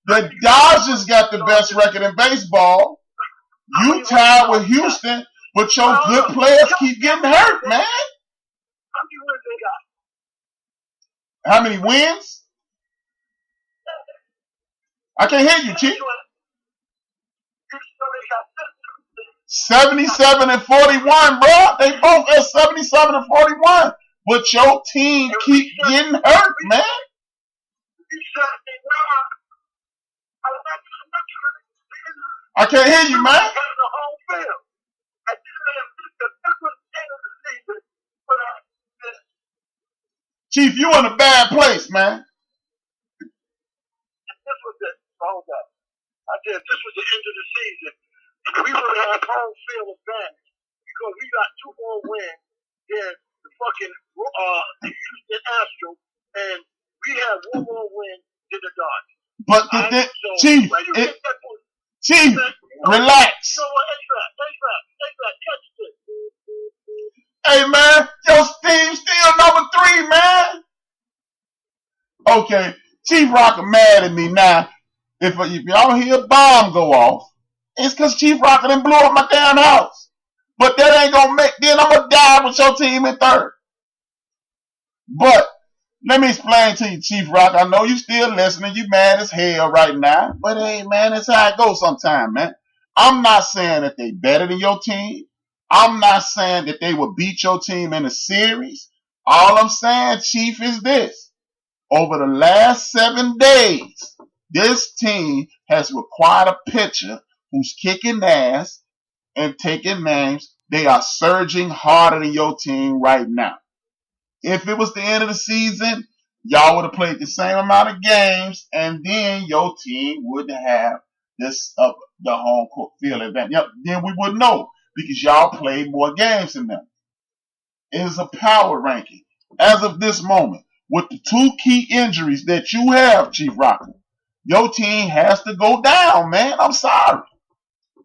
The Dodgers got the best record in baseball. You tied with Houston, but your good players keep getting hurt, man. How many wins they got? How many wins? I can't hear you, Chief. 77 and 41, bro. They both at 77 and 41. But your team keep getting hurt, man. I can't hear you, man. Chief, you in a bad place, man. I said this was the end of the season. We would have home field advantage because we got 2 more wins than the fucking Houston Astros, and we have 1 more win than the Dodgers. But Chief, Chief, relax. You know what? Catch this. Hey, man, your team's still number 3, man. Okay, Chief Rocker mad at me now. If y'all hear a bomb go off, it's because Chief Rocker done blew up my damn house. But that ain't gonna then I'm gonna die with your team in 3rd. But let me explain to you, Chief Rocker. I know you still listening. You mad as hell right now. But hey, man, that's how it goes sometimes, man. I'm not saying that they better than your team. I'm not saying that they will beat your team in a series. All I'm saying, Chief, is this. Over the last 7 days, this team has required a pitcher who's kicking ass and taking names. They are surging harder than your team right now. If it was the end of the season, y'all would have played the same amount of games, and then your team would have this the home court field advantage. Yep, then we would know because y'all played more games than them. It is a power ranking. As of this moment, with the 2 key injuries that you have, Chief Rocker, your team has to go down, man. I'm sorry.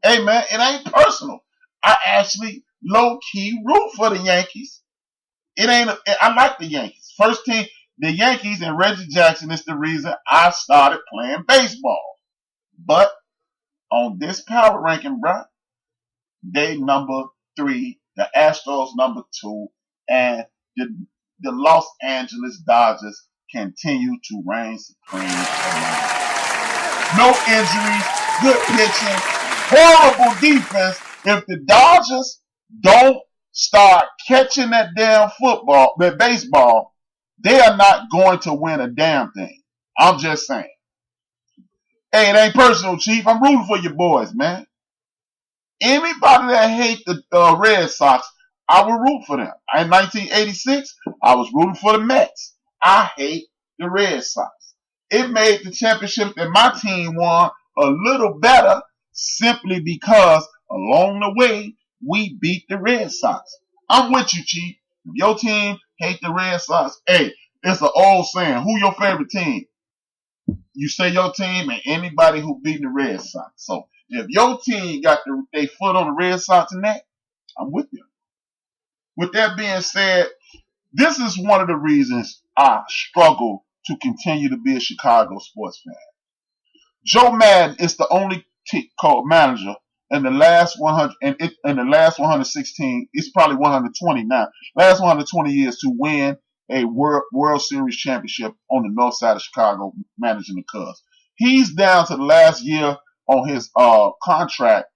Hey, man, it ain't personal. I actually low-key root for the Yankees. I like the Yankees. First team, the Yankees and Reggie Jackson is the reason I started playing baseball. But on this power ranking, bro, they number 3, the Astros number 2, and the Los Angeles Dodgers continue to reign supreme. No injuries, good pitching, horrible defense. If the Dodgers don't start catching that damn baseball, they are not going to win a damn thing. I'm just saying. Hey, it ain't personal, Chief. I'm rooting for your boys, man. Anybody that hate the Red Sox, I will root for them. In 1986, I was rooting for the Mets. I hate the Red Sox. It made the championship that my team won a little better simply because along the way, we beat the Red Sox. I'm with you, Chief. If your team hate the Red Sox, hey, it's an old saying. Who your favorite team? You say your team and anybody who beat the Red Sox. So if your team got their foot on the Red Sox neck, I'm with you. With that being said, this is one of the reasons I struggle to continue to be a Chicago sports fan. Joe Madden is the only manager in the last 100 and in the last 116. It's probably 120 now. Last 120 years to win a World Series championship on the north side of Chicago, managing the Cubs. He's down to the last year on his contract,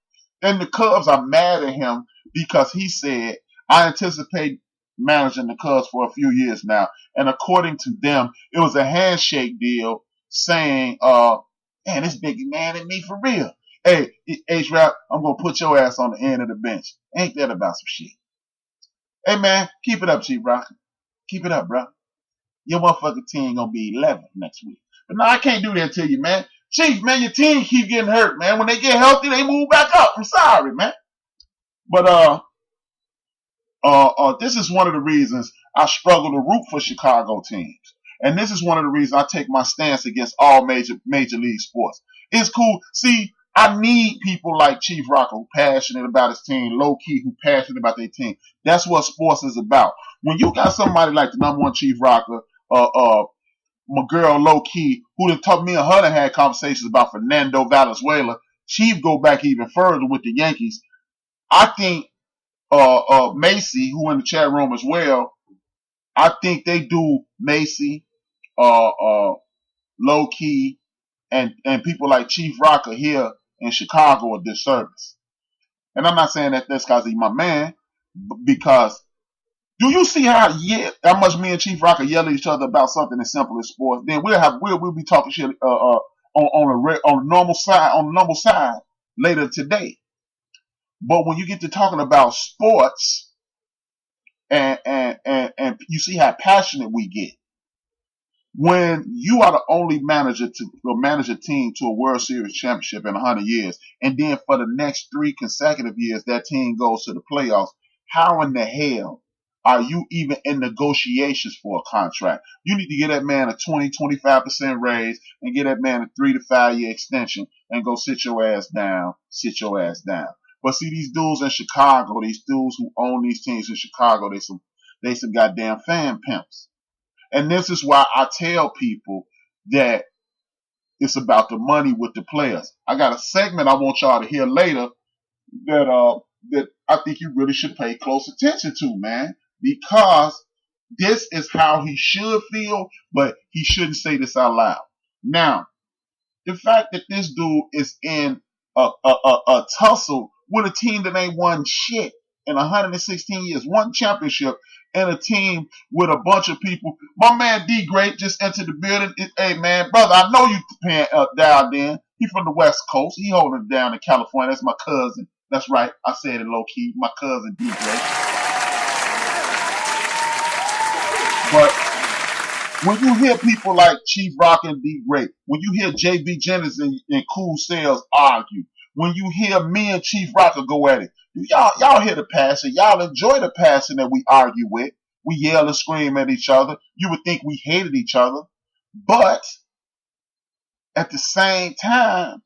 and the Cubs are mad at him because he said, I anticipate managing the Cubs for a few years now. And according to them, it was a handshake deal saying, man, this big man at me for real. Hey, HRapB, I'm going to put your ass on the end of the bench. Ain't that about some shit? Hey, man, keep it up, Chief Rocker. Keep it up, bro. Your motherfucking team going to be 11 next week. But no, I can't do that to you, man. Chief, man, your team keep getting hurt, man. When they get healthy, they move back up. I'm sorry, man. But, this is one of the reasons I struggle to root for Chicago teams. And this is one of the reasons I take my stance against all major league sports. It's cool. See, I need people like Chief Rocker who passionate about his team, low-key who passionate about their team. That's what sports is about. When you got somebody like the number 1 Chief Rocker, my girl low key, who done told me and her done had conversations about Fernando Valenzuela. She go back even further with the Yankees. I think Macy, who in the chat room as well, I think they do Macy, low key, and people like Chief Rocker here in Chicago a disservice. And I'm not saying that that's because he's my man, because do you see how much me and Chief Rocker yell at each other about something as simple as sports? Then we'll be talking shit on the normal side later today. But when you get to talking about sports and you see how passionate we get, when you are the only manager to manage a team to a World Series championship in 100 years, and then for the next 3 consecutive years that team goes to the playoffs, how in the hell are you even in negotiations for a contract? You need to get that man a 20-25% raise and get that man a 3 to 5 year extension and go sit your ass down. But see, these dudes in Chicago, these dudes who own these teams in Chicago, they some goddamn fan pimps. And this is why I tell people that it's about the money with the players. I got a segment I want y'all to hear later that I think you really should pay close attention to, man, because this is how he should feel, but he shouldn't say this out loud. Now, the fact that this dude is in a tussle with a team that ain't won shit in 116 years, one championship, and a team with a bunch of people. My man D Great just entered the building. Hey man, brother, I know you paying dialed in. He from the West Coast. He holding it down in California. That's my cousin. That's right. I said it low key. My cousin D Great. But when you hear people like Chief Rock and D Great, when you hear JB Jennings and Cool Sales argue, when you hear me and Chief Rocker go at it, y'all hear the passion. Y'all enjoy the passion that we argue with. We yell and scream at each other. You would think we hated each other. But at the same time,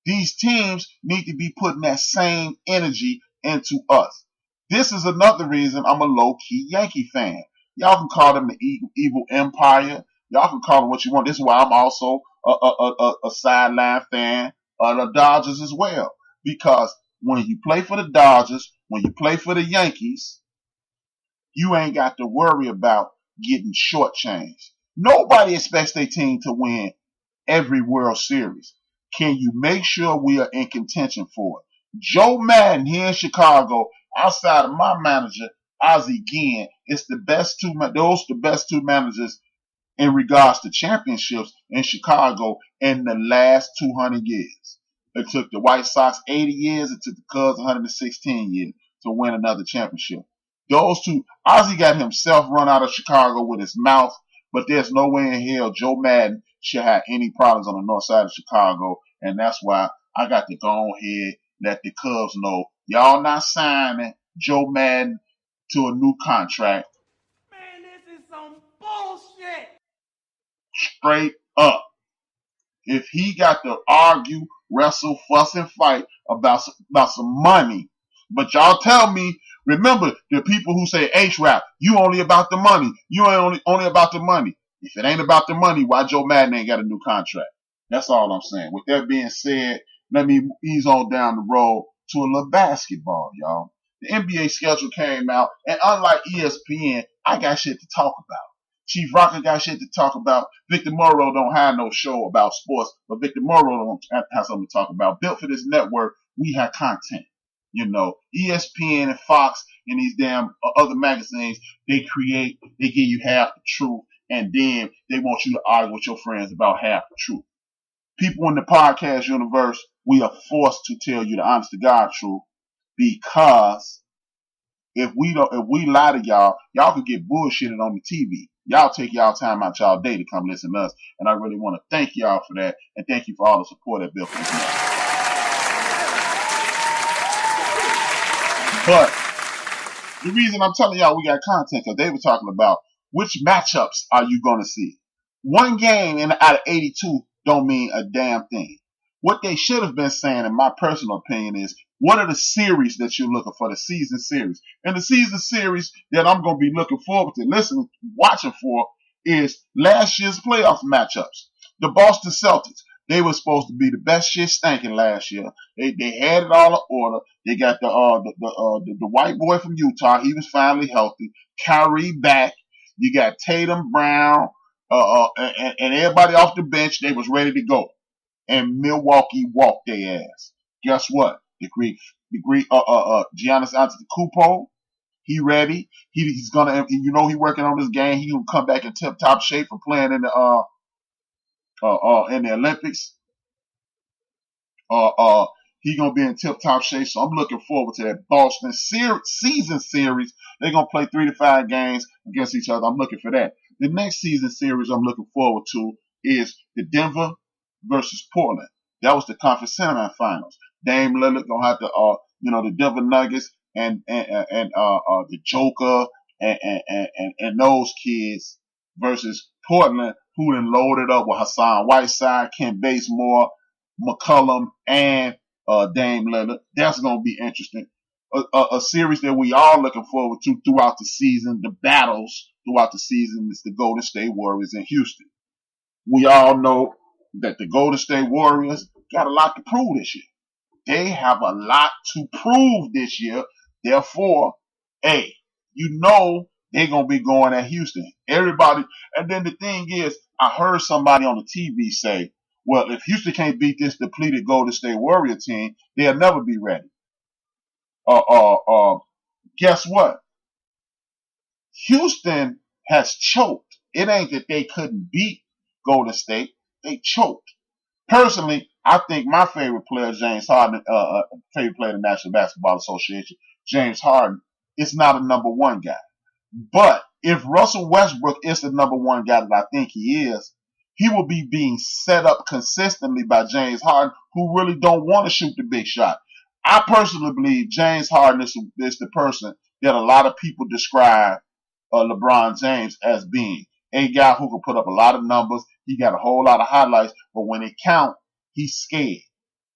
these teams need to be putting that same energy into us. This is another reason I'm a low-key Yankee fan. Y'all can call them the evil empire. Y'all can call them what you want. This is why I'm also a sideline fan of the Dodgers as well. Because when you play for the Dodgers, when you play for the Yankees, you ain't got to worry about getting shortchanged. Nobody expects their team to win every World Series. Can you make sure we are in contention for it? Joe Madden here in Chicago, outside of my manager, Ozzie Guillen, it's the best two managers in regards to championships in Chicago in the last 200 years. It took the White Sox 80 years. It took the Cubs 116 years to win another championship. Those two, Ozzie got himself run out of Chicago with his mouth, but there's no way in hell Joe Madden should have any problems on the north side of Chicago, and that's why I got to go ahead, let the Cubs know, y'all not signing Joe Madden to a new contract. Man, this is some bullshit. Straight up. If he got to argue, wrestle, fuss, and fight about some money, but y'all tell me, remember the people who say HRap, you only about the money. You ain't only about the money. If it ain't about the money, why Joe Madden ain't got a new contract? That's all I'm saying. With that being said, let me ease on down the road to a little basketball, y'all. The NBA schedule came out, and unlike ESPN, I got shit to talk about. Chief Rocker got shit to talk about. Victor Morrow don't have no show about sports, but Victor Morrow don't have something to talk about. Built for this network, we have content. You know, ESPN and Fox and these damn other magazines, they give you half the truth, and then they want you to argue with your friends about half the truth. People in the podcast universe, we are forced to tell you the honest to God truth, because if we lie to y'all, y'all could get bullshitted on the TV. Y'all take y'all time out y'all day to come listen to us, and I really want to thank y'all for that, and thank you for all the support that Bill Clinton has. But the reason I'm telling y'all we got content, because they were talking about which matchups are you going to see. One game out of 82 don't mean a damn thing. What they should have been saying, in my personal opinion, is what are the series that you're looking for, the season series? And the season series that I'm going to be looking forward to watching for is last year's playoff matchups. The Boston Celtics, they were supposed to be the best shit stinking last year. They had it all in order. They got the white boy from Utah. He was finally healthy. Kyrie back. You got Tatum, Brown, and everybody off the bench. They was ready to go. And Milwaukee walked their ass. Guess what? Giannis Antetokounmpo, he ready. He's gonna, he working on this game. He gonna come back in tip top shape for playing in the Olympics. He gonna be in tip top shape. So I'm looking forward to that Boston season series. They're gonna play 3 to 5 games against each other. I'm looking for that. The next season series I'm looking forward to is the Denver versus Portland. That was the conference semifinals. Dame Lillard gonna have to, the Denver Nuggets and the Joker and those kids versus Portland, who then loaded up with Hassan Whiteside, Ken Bazemore, McCollum, and Dame Lillard. That's gonna be interesting. A series that we all looking forward to throughout the season. The battles throughout the season is the Golden State Warriors in Houston. We all know that the Golden State Warriors got a lot to prove this year. They have a lot to prove this year. Therefore, they're going to be going at Houston. Everybody. And then the thing is, I heard somebody on the TV say, well, if Houston can't beat this depleted Golden State Warrior team, they'll never be ready. Guess what? Houston has choked. It ain't that they couldn't beat Golden State. They choked. Personally, I think my favorite player, James Harden, favorite player of the National Basketball Association, James Harden, is not a number one guy. But if Russell Westbrook is the number one guy that I think he is, he will be being set up consistently by James Harden, who really don't want to shoot the big shot. I personally believe James Harden is the person that a lot of people describe LeBron James as being. A guy who can put up a lot of numbers. He got a whole lot of highlights, but when it count, he's scared.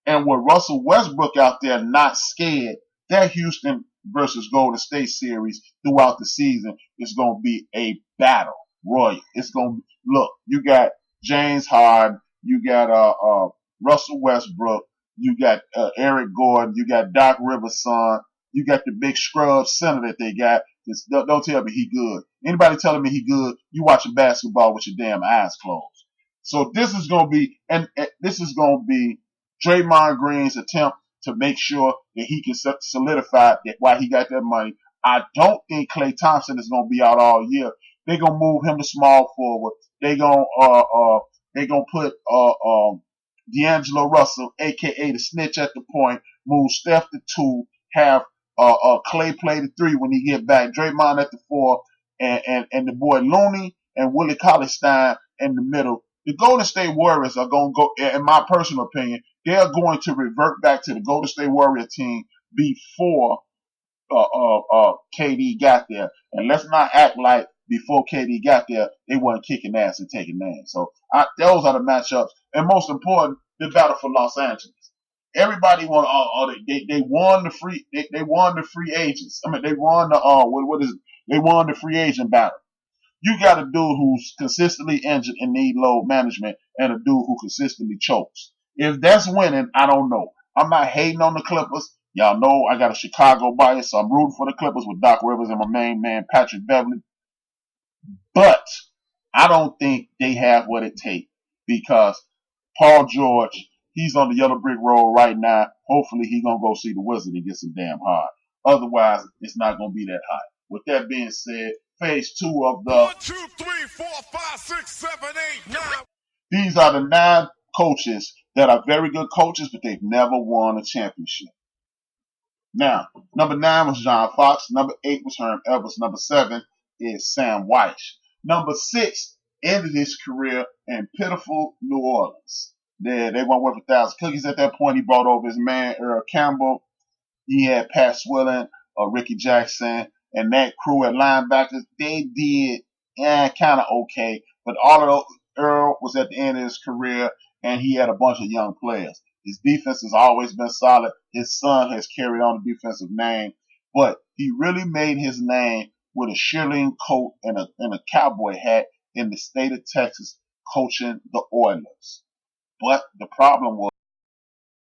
And with Russell Westbrook out there not scared, that Houston versus Golden State series throughout the season is going to be a battle royal. It's going to look. You got James Harden, you got Russell Westbrook, you got Eric Gordon, you got Doc Rivers' son, you got the big scrub center that they got. Don't tell me he good. Anybody telling me he good, you watching basketball with your damn eyes closed. So this is going to be Draymond Green's attempt to make sure that he can solidify that why he got that money. I don't think Klay Thompson is going to be out all year. They're going to move him to small forward. They're going to put D'Angelo Russell, aka the snitch, at the point, move Steph to 2, have Klay play the 3 when he get back, Draymond at the 4, and the boy Looney and Willie Cauley-Stein in the middle. The Golden State Warriors are going to go, in my personal opinion, they're going to revert back to the Golden State Warrior team before KD got there. And let's not act like before KD got there, they weren't kicking ass and taking names. So those are the matchups. And most important, the battle for Los Angeles. Everybody they won the free agents. I mean, they won they won the free agent battle. You got a dude who's consistently injured and need load management, and a dude who consistently chokes. If that's winning, I don't know. I'm not hating on the Clippers. Y'all know I got a Chicago bias, so I'm rooting for the Clippers with Doc Rivers and my main man Patrick Beverly. But I don't think they have what it takes, because Paul George, he's on the yellow brick road right now. Hopefully he's going to go see the Wizard and get some damn hard. Otherwise, it's not going to be that hot. With that being said, phase 2 of the 1, 2, 3, 4, 5, 6, 7, 8, 9. These are the 9 coaches that are very good coaches, but they've never won a championship. Now, number 9 was John Fox. Number 8 was Herm Edwards. Number 7 is Sam Weiss. Number 6 ended his career in pitiful New Orleans. They weren't worth 1,000 cookies at that point. He brought over his man, Earl Campbell. He had Pat Swilling, Ricky Jackson, and that crew at linebackers. They did kind of okay. But all of those, Earl was at the end of his career, and he had a bunch of young players. His defense has always been solid. His son has carried on the defensive name. But he really made his name with a shearling coat and a cowboy hat in the state of Texas coaching the Oilers. But the problem was